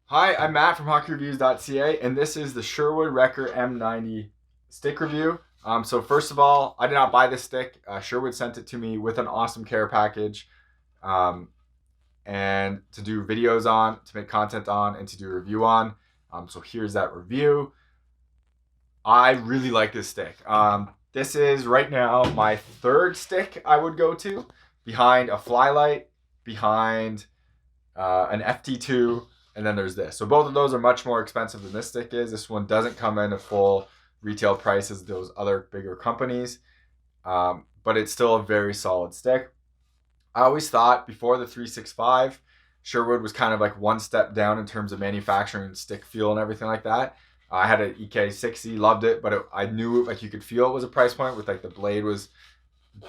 Hi, I'm Matt from HockeyReviews.ca, and this is the Sher-wood Rekker M90 stick review. So first of all, I did not buy this stick. Sherwood sent it to me with an awesome care package, um, and to do videos on, to make content on, and to do a review on. So here's that review. I really like this stick. This is right now my third stick I would go to, behind a Flylite, behind an FT2, and then there's this. So both of those are much more expensive than this stick is. This one doesn't come in a full retail price as those other bigger companies, but it's still a very solid stick. I always thought before the 365, Sherwood was kind of like one step down in terms of manufacturing, stick feel, and everything like that. I had an EK60, loved it, but I knew like you could feel it was a price point with like the blade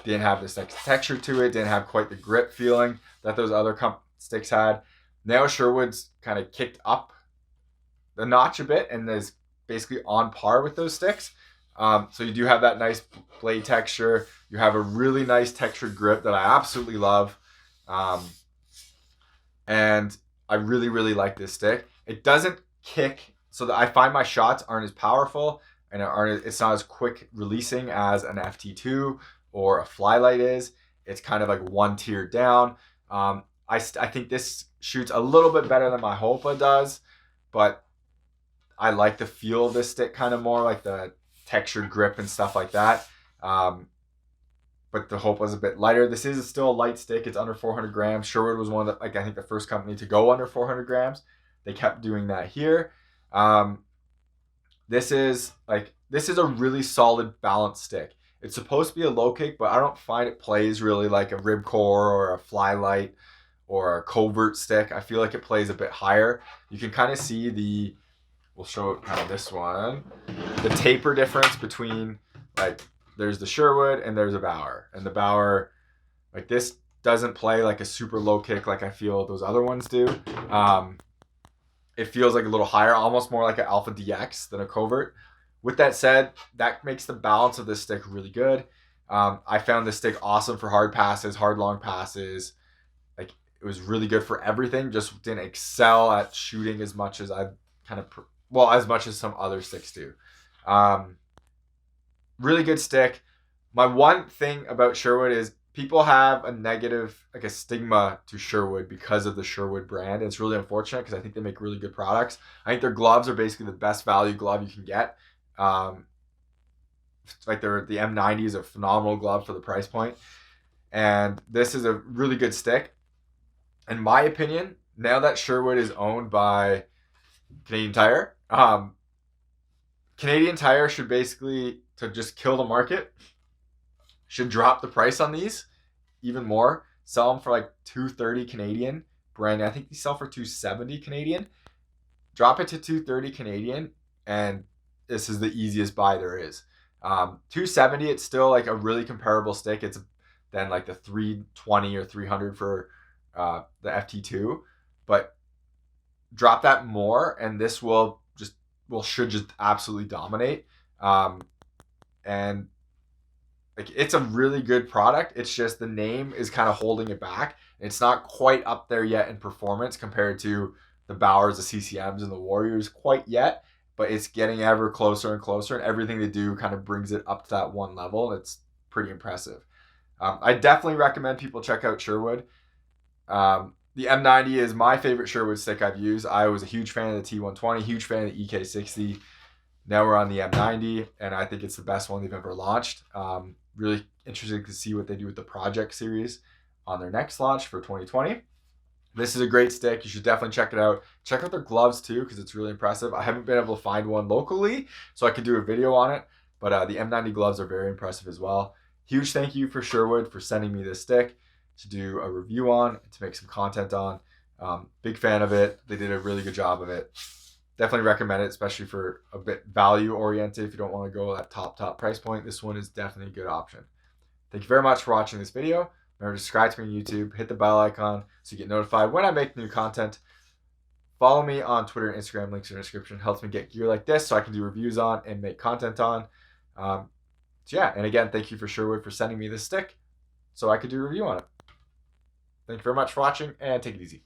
didn't have this like texture to it, didn't have quite the grip feeling that those other sticks had. Now Sherwood's kind of kicked up the notch a bit and is basically on par with those sticks. So you do have that nice blade texture. You have a really nice textured grip that I absolutely love. And I really, really like this stick. It doesn't kick, so that I find my shots aren't as powerful and it's not as quick releasing as an FT2 or a Flylite is. It's kind of like one tier down. I think this shoots a little bit better than my Hopa does, but I like the feel of this stick kind of more, like the textured grip and stuff like that. But the Hopa is a bit lighter. This is still a light stick. It's under 400 grams. Sherwood was one of the, like, I think the first company to go under 400 grams. They kept doing that here. This is a really solid balanced stick. It's supposed to be a low kick, but I don't find it plays really like a Ribcore or a Flylite or a covert stick. I feel like it plays a bit higher. You can kind of see we'll show kind of this one, the taper difference between, like, there's the Sherwood and there's a Bauer. And the Bauer, like, this doesn't play like a super low kick like I feel those other ones do. It feels like a little higher, almost more like an Alpha DX than a covert. With that said, that makes the balance of this stick really good. I found this stick awesome for hard passes, hard long passes. Like, it was really good for everything. Just didn't excel at shooting as much as I as much as some other sticks do. Really good stick. My one thing about Sherwood is people have a negative, like a stigma to Sherwood because of the Sherwood brand. It's really unfortunate because I think they make really good products. I think their gloves are basically the best value glove you can get. Like the M90 is a phenomenal glove for the price point. And this is a really good stick. In my opinion, now that Sherwood is owned by Canadian Tire, Canadian Tire should basically, to just kill the market, should drop the price on these even more. Sell them for like 230 Canadian. Brand, I think they sell for 270 Canadian. Drop it to 230 Canadian, and this is the easiest buy there is. 270, it's still like a really comparable stick. It's then like the 320 or 300 for the FT2, but drop that more, and this should just absolutely dominate. And like, it's a really good product. It's just the name is kind of holding it back. It's not quite up there yet in performance compared to the Bauers, the CCMs, and the Warriors quite yet, but it's getting ever closer and closer, and everything they do kind of brings it up to that one level, and it's pretty impressive. I definitely recommend people check out Sherwood. The M90 is my favorite Sherwood stick I've used. I was a huge fan of the T120, huge fan of the EK60. Now we're on the M90, and I think it's the best one they've ever launched. Really interesting to see what they do with the Project series on their next launch for 2020. This is a great stick. You should definitely check it out. Check out their gloves too, because it's really impressive. I haven't been able to find one locally, so I could do a video on it, but the M90 gloves are very impressive as well. Huge thank you for Sherwood for sending me this stick to do a review on, to make some content on. Big fan of it. They did a really good job of it. Definitely recommend it, especially for a bit value oriented. If you don't want to go at top price point, this one is definitely a good option. Thank you very much for watching this video. Remember to subscribe to me on YouTube, hit the bell icon so you get notified when I make new content. Follow me on Twitter and Instagram, links in the description. Helps me get gear like this so I can do reviews on and make content on. So yeah, and again, thank you for Sherwood for sending me this stick so I could do a review on it. Thank you very much for watching, and take it easy.